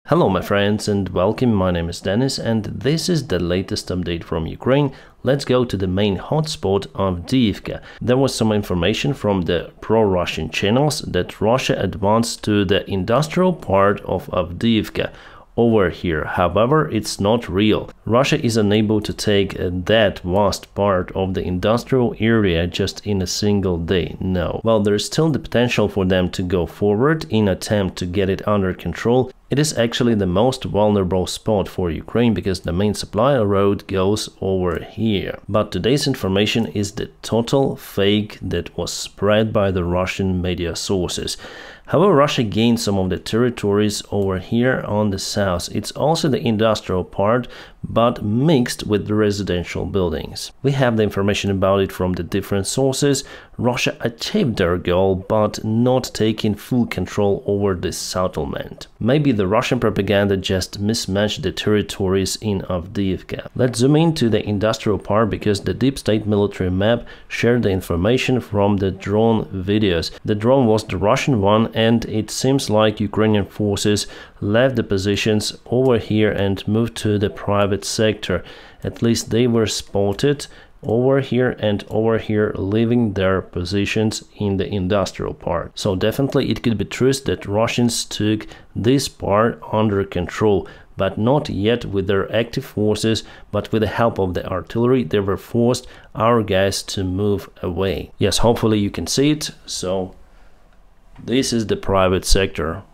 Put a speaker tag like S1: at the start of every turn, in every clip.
S1: Hello my friends and welcome, my name is Dennis and this is the latest update from Ukraine. Let's go to the main hotspot of Avdiivka. There was some information from the pro-Russian channels that Russia advanced to the industrial part of Avdiivka over here. However, it's not real. Russia is unable to take that vast part of the industrial area just in a single day. No. While there is still the potential for them to go forward in attempt to get it under control, it is actually the most vulnerable spot for Ukraine because the main supply road goes over here. But today's information is the total fake that was spread by the Russian media sources. However, Russia gained some of the territories over here on the south. It's also the industrial part, but mixed with the residential buildings. We have the information about it from the different sources. Russia achieved their goal, but not taking full control over this settlement. Maybe the Russian propaganda just mismatched the territories in Avdiivka. Let's zoom into the industrial part because the deep state military map shared the information from the drone videos. The drone was the Russian one, and it seems like Ukrainian forces left the positions over here and moved to the private sector. At least they were spotted over here and over here, leaving their positions in the industrial part. So definitely it could be true that Russians took this part under control, but not yet with their active forces, but with the help of the artillery they were forced our guys to move away. Yes, hopefully you can see it. So this is the private sector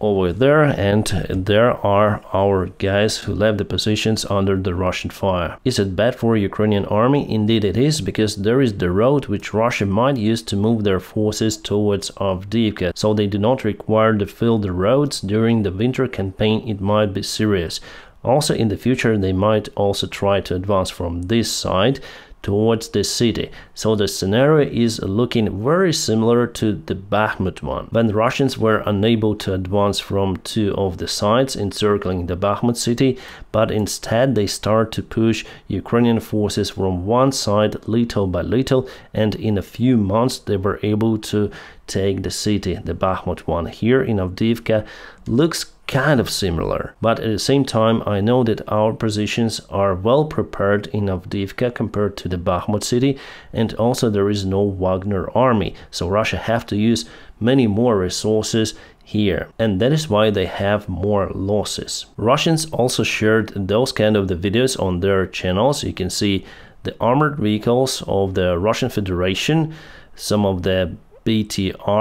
S1: over there, and there are our guys who left the positions under the Russian fire. Is it bad for Ukrainian army? Indeed it is, because there is the road which Russia might use to move their forces towards Avdiivka, so they do not require to fill the roads. During the winter campaign it might be serious. Also in the future they might also try to advance from this side towards the city. So the scenario is looking very similar to the Bakhmut one, when the Russians were unable to advance from two of the sides encircling the Bakhmut city, but instead they start to push Ukrainian forces from one side little by little, and in a few months they were able to take the city. The Bakhmut one here in Avdiivka looks kind of similar, but at the same time I know that our positions are well prepared in Avdiivka compared to the Bakhmut city, and also there is no Wagner army, so Russia have to use many more resources here, and that is why they have more losses. Russians also shared those kind of the videos on their channels. You can see the armored vehicles of the Russian Federation, some of the BMPs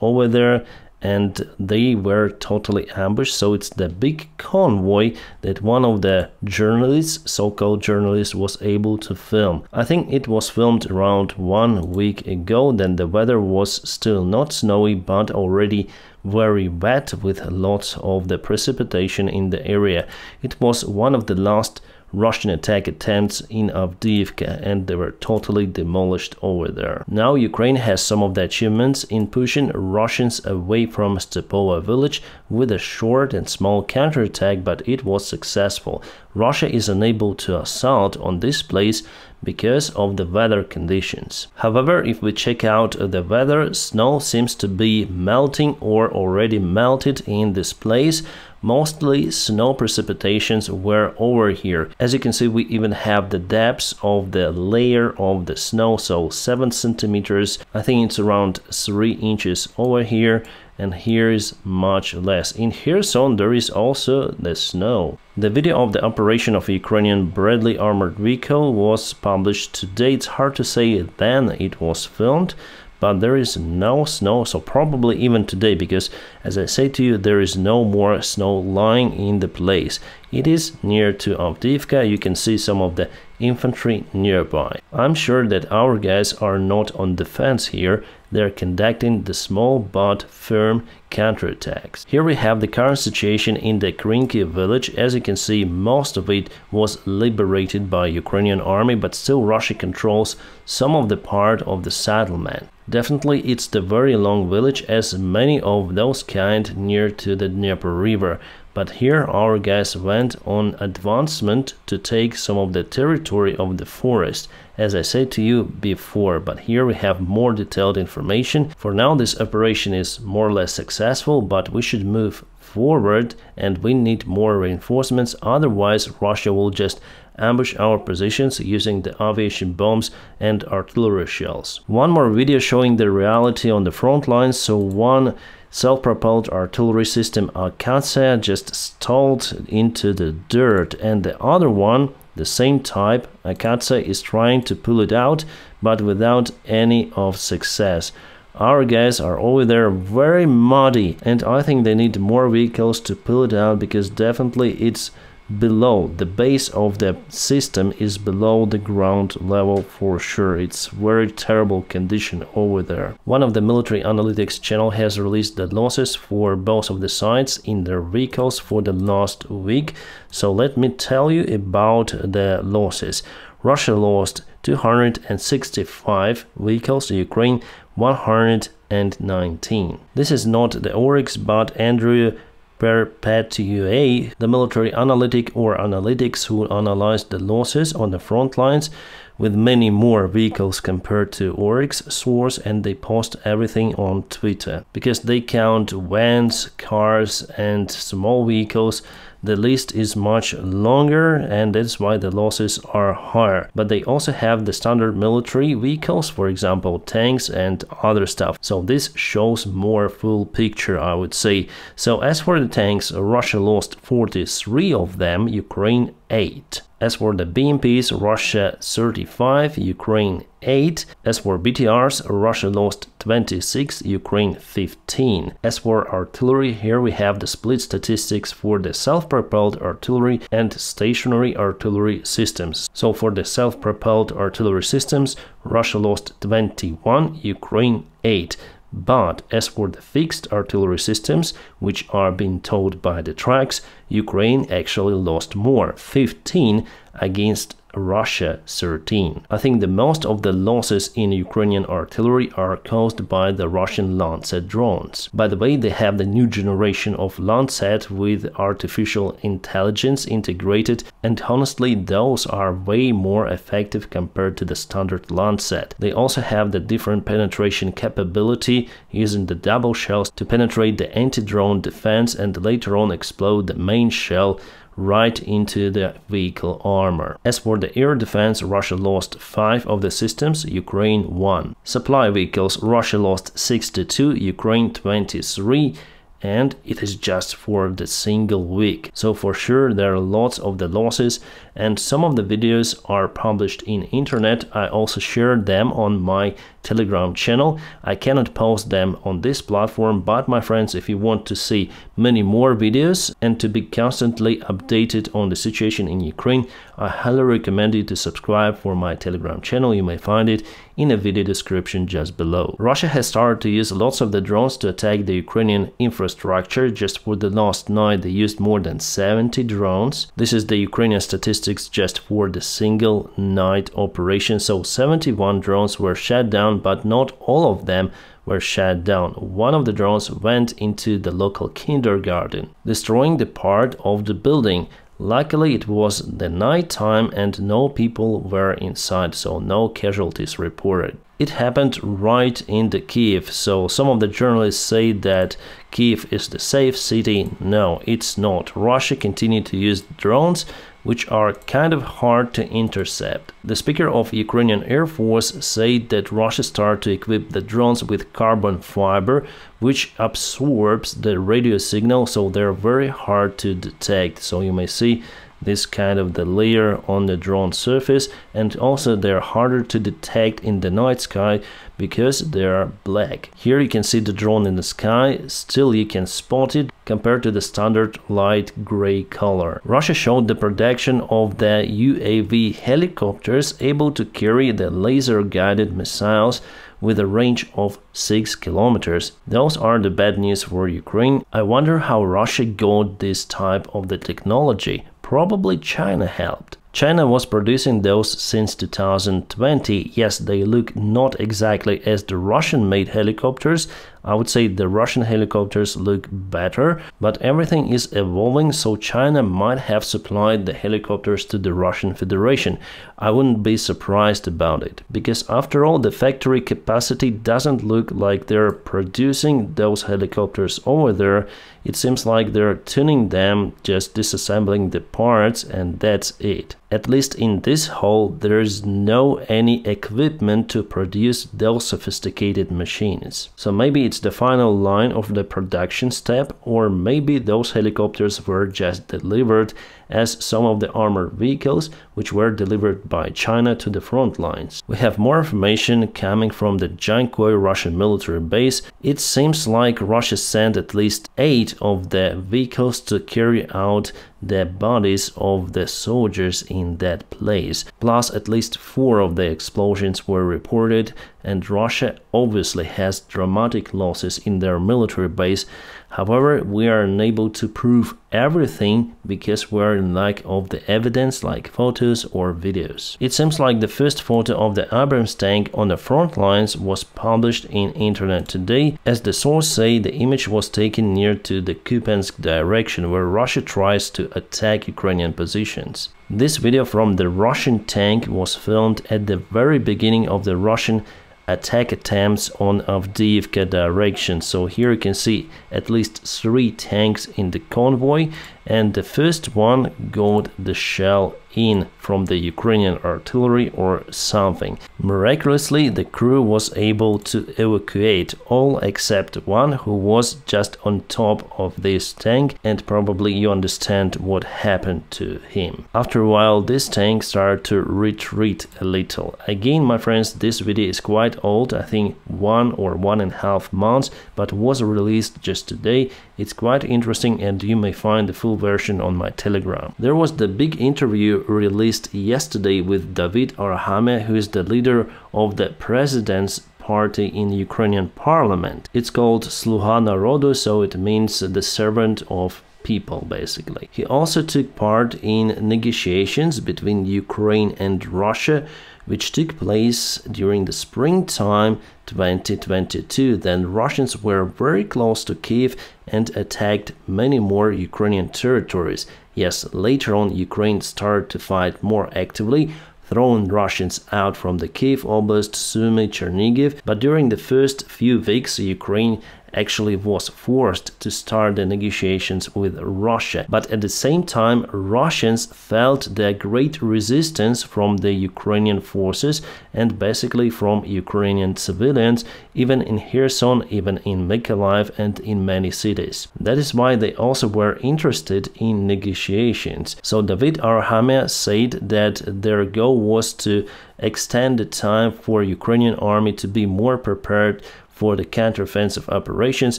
S1: over there, and they were totally ambushed. So it's the big convoy that one of the journalists, so-called journalists, was able to film. I think it was filmed around 1 week ago. Then the weather was still not snowy, but already very wet with lots of the precipitation in the area. It was one of the last Russian attack attempts in Avdiivka, and they were totally demolished over there. Now Ukraine has some of the achievements in pushing Russians away from Stepova village with a short and small counterattack, but it was successful. Russia is unable to assault on this place because of the weather conditions. However, if we check out the weather, snow seems to be melting or already melted in this place. Mostly snow precipitations were over here. As you can see, we even have the depths of the layer of the snow, so 7 centimeters. I think it's around 3 inches over here, and here is much less. In Kherson there is also the snow. The video of the operation of a Ukrainian Bradley armored vehicle was published today. It's hard to say when it was filmed, but there is no snow, so probably even today, because as I say to you, there is no more snow lying in the place. It is near to Avdiivka. You can see some of the infantry nearby. I'm sure that our guys are not on defense here. They're conducting the small but firm counterattacks. Here we have the current situation in the Krinky village. As you can see, most of it was liberated by Ukrainian army, but still Russia controls some of the part of the settlement. Definitely it's the very long village, as many of those kind near to the Dnieper river. But here our guys went on advancement to take some of the territory of the forest. as I said to you before, but here we have more detailed information. For now, this operation is more or less successful, but we should move forward and we need more reinforcements, otherwise Russia will just ambush our positions using the aviation bombs and artillery shells. One more video showing the reality on the front lines. So one self-propelled artillery system Akatsia just stalled into the dirt, and the other one, the same type Akatsia, is trying to pull it out but without any of success. Our guys are over there very muddy, and I think they need more vehicles to pull it out, because definitely it's below the base of the system, is below the ground level for sure. It's very terrible condition over there. One of the military analytics channel has released the losses for both of the sides in their vehicles for the last week. So let me tell you about the losses. Russia lost 265 vehicles, Ukraine 119. This is not the Oryx, but Andrew Perpetuate, the military analytic or analytics who analyzed the losses on the front lines with many more vehicles compared to Oryx source, and they post everything on Twitter. Because they count vans, cars and small vehicles, the list is much longer, and that's why the losses are higher. But they also have the standard military vehicles, for example tanks and other stuff. So this shows more full picture, I would say. So as for the tanks, Russia lost 43 of them, Ukraine 8. As for the BMPs, Russia 35, Ukraine 8. As for BTRs, Russia lost 26, Ukraine 15. As for artillery, here we have the split statistics for the self-propelled artillery and stationary artillery systems. So for the self-propelled artillery systems, Russia lost 21, Ukraine 8. But as for the fixed artillery systems, which are being towed by the trucks, Ukraine actually lost more, 15 against Russia 13. I think the most of the losses in Ukrainian artillery are caused by the Russian Lancet drones. By the way, they have the new generation of Lancet with artificial intelligence integrated, and honestly those are way more effective compared to the standard Lancet. They also have the different penetration capability, using the double shells to penetrate the anti-drone defense and later on explode the main shell right into the vehicle armor. As for the air defense, Russia lost 5 of the systems, Ukraine 1. Supply vehicles, Russia lost 62, Ukraine 23, and it is just for the single week. So for sure there are lots of the losses, and some of the videos are published in internet. I also shared them on my Telegram channel. I cannot post them on this platform, but my friends, if you want to see many more videos and to be constantly updated on the situation in Ukraine, I highly recommend you to subscribe for my Telegram channel. You may find it in the video description just below. Russia has started to use lots of the drones to attack the Ukrainian infrastructure. Just for the last night they used more than 70 drones. This is the Ukrainian statistics just for the single night operation. So 71 drones were shot down, but not all of them were shot down. One of the drones went into the local kindergarten, destroying the part of the building. Luckily it was the night time and no people were inside, so no casualties reported. It happened right in the Kiev, so some of the journalists say that Kiev is the safe city. No, it's not. Russia continued to use drones, which are kind of hard to intercept. The speaker of Ukrainian Air Force said that Russia started to equip the drones with carbon fiber, which absorbs the radio signal, so they're very hard to detect. So you may see this kind of the layer on the drone surface, and also they're harder to detect in the night sky because they are black. Here you can see the drone in the sky, still you can spot it compared to the standard light gray color. Russia showed the production of the UAV helicopters able to carry the laser guided missiles with a range of 6 kilometers. Those are the bad news for Ukraine. I wonder how Russia got this type of the technology. Probably China helped. China was producing those since 2020. Yes, they look not exactly as the Russian-made helicopters. I would say the Russian helicopters look better, but everything is evolving, so China might have supplied the helicopters to the Russian Federation. I wouldn't be surprised about it, because after all, the factory capacity doesn't look like they're producing those helicopters over there. It seems like they're tuning them, just disassembling the parts, and that's it. At least in this hall, there's no any equipment to produce those sophisticated machines. So maybe it's the final line of the production step, or maybe those helicopters were just delivered as some of the armored vehicles which were delivered by China to the front lines. We have more information coming from the Jankoy Russian military base. It seems like Russia sent at least 8 of the vehicles to carry out the bodies of the soldiers in that place. Plus at least 4 of the explosions were reported, and Russia obviously has dramatic losses in their military base. However, we are unable to prove everything because we are in lack of the evidence like photos or videos. It seems like the first photo of the Abrams tank on the front lines was published in Internet Today. As the source say, the image was taken near to the Kupiansk direction, where Russia tries to attack Ukrainian positions. This video from the Russian tank was filmed at the very beginning of the Russian attack attempts on Avdiivka direction. So here you can see at least 3 tanks in the convoy, and the first one got the shell in from the Ukrainian artillery or something. Miraculously, the crew was able to evacuate all except one who was just on top of this tank, and probably you understand what happened to him. After a while, this tank started to retreat a little. Again, my friends, this video is quite old, I think 1 or 1.5 months, but was released just today. It's quite interesting, and you may find the full version on my Telegram. There was the big interview released yesterday with Davydov, who is the leader of the president's party in Ukrainian parliament. It's called Sluha Narodu, so it means the servant of people, basically. He also took part in negotiations between Ukraine and Russia, which took place during the springtime 2022. Then Russians were very close to Kiev and attacked many more Ukrainian territories. Yes, later on Ukraine started to fight more actively, throwing Russians out from the Kiev Oblast, Sumy, Chernigiv, but during the first few weeks Ukraine actually was forced to start the negotiations with Russia. But at the same time, Russians felt the great resistance from the Ukrainian forces and basically from Ukrainian civilians, even in Kherson, even in Mykolaiv, and in many cities. That is why they also were interested in negotiations. So Davydov said that their goal was to extend the time for Ukrainian army to be more prepared for the counteroffensive operations,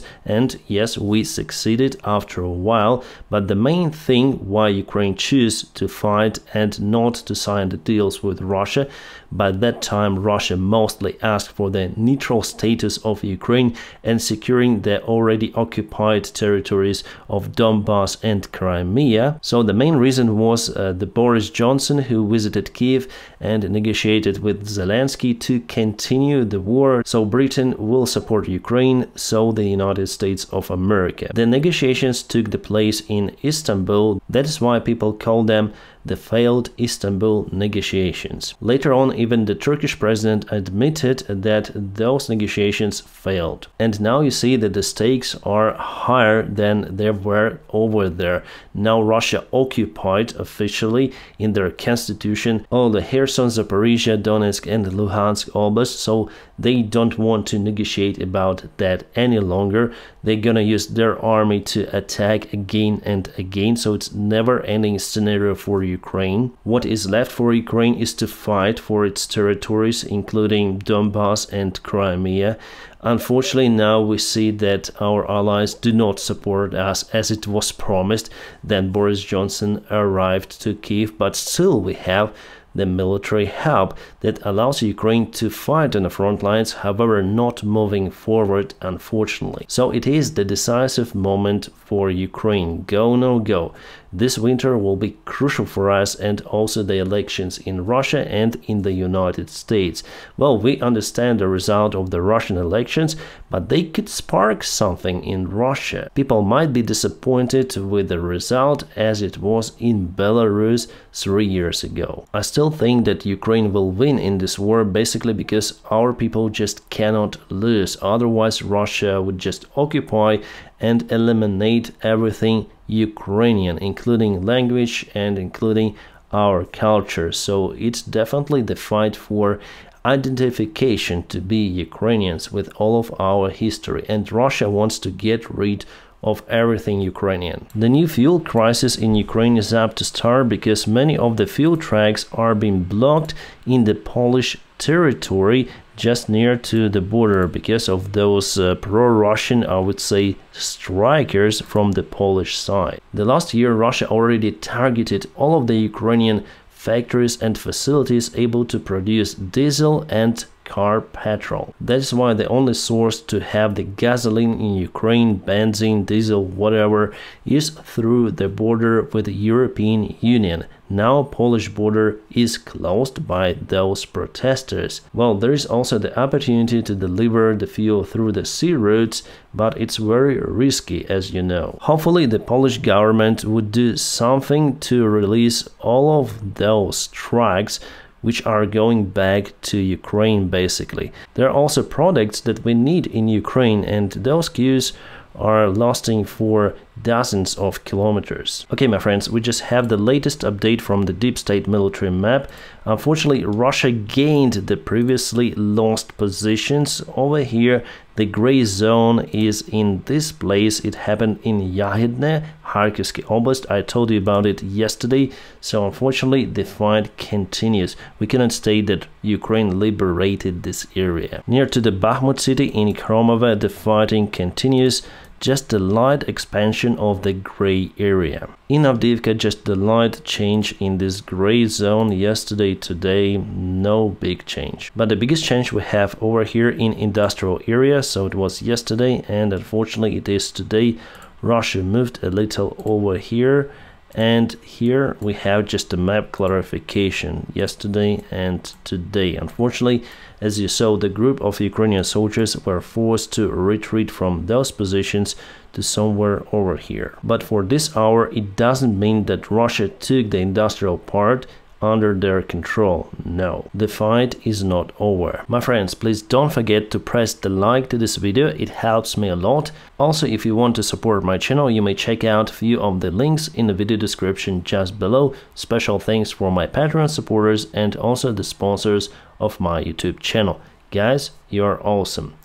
S1: and yes, we succeeded after a while, but the main thing why Ukraine chose to fight and not to sign the deals with Russia, by that time Russia mostly asked for the neutral status of Ukraine and securing the already occupied territories of Donbass and Crimea. So the main reason was the Boris Johnson, who visited Kiev and negotiated with Zelensky to continue the war. So Britain will support Ukraine, so the United States of America. The negotiations took the place in Istanbul. That is why people call them the failed Istanbul negotiations. Later on, even the Turkish president admitted that those negotiations failed. And now you see that the stakes are higher than they were over there. Now Russia occupied officially in their constitution all the Kherson, Zaporizhia, Donetsk and Luhansk Oblast, so they don't want to negotiate about that any longer. They're gonna use their army to attack again and again, so it's never-ending scenario for Ukraine. What is left for Ukraine is to fight for its territories, including Donbass and Crimea. Unfortunately, now we see that our allies do not support us as it was promised. Then Boris Johnson arrived to Kiev, but still we have the military help that allows Ukraine to fight on the front lines, however not moving forward unfortunately. So it is the decisive moment for Ukraine. Go, no go. This winter will be crucial for us, and also the elections in Russia and in the United States. Well, we understand the result of the Russian elections, but they could spark something in Russia. People might be disappointed with the result as it was in Belarus 3 years ago. I still think that Ukraine will win in this war, basically because our people just cannot lose. Otherwise, Russia would just occupy and eliminate everything Ukrainian, including language and including our culture. So it's definitely the fight for identification to be Ukrainians with all of our history, and Russia wants to get rid of everything Ukrainian. The new fuel crisis in Ukraine is up to start because many of the fuel tracks are being blocked in the Polish territory just near to the border because of those pro-Russian, I would say, strikers from the Polish side. The last year Russia already targeted all of the Ukrainian factories and facilities able to produce diesel and car petrol. That is why the only source to have the gasoline in Ukraine, benzene, diesel, whatever, is through the border with the European Union. Now Polish border is closed by those protesters. Well, there is also the opportunity to deliver the fuel through the sea routes, but it's very risky, as you know. Hopefully the Polish government would do something to release all of those trucks which are going back to Ukraine basically. There are also products that we need in Ukraine, and those queues are lasting for dozens of kilometers. Okay, my friends, we just have the latest update from the deep state military map. Unfortunately, Russia gained the previously lost positions. Over here, the gray zone is in this place. It happened in Yahidne, Kharkivsky Oblast. I told you about it yesterday. So unfortunately, the fight continues. We cannot state that Ukraine liberated this area. Near to the Bakhmut city in Kromova, the fighting continues. Just a light expansion of the gray area. In Avdiivka, just the light change in this gray zone yesterday, today, no big change. But the biggest change we have over here in industrial area, so it was yesterday and unfortunately it is today. Russia moved a little over here, and here we have just a map clarification yesterday and today. Unfortunately, as you saw, the group of Ukrainian soldiers were forced to retreat from those positions to somewhere over here. But for this hour, it doesn't mean that Russia took the industrial part under their control. No, the fight is not over. My friends, please don't forget to press the like to this video, it helps me a lot. Also, if you want to support my channel, you may check out a few of the links in the video description just below. Special thanks for my Patreon supporters and also the sponsors of my YouTube channel. Guys, you are awesome.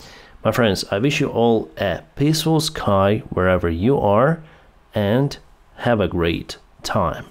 S1: My friends, I wish you all a peaceful sky wherever you are, and have a great time.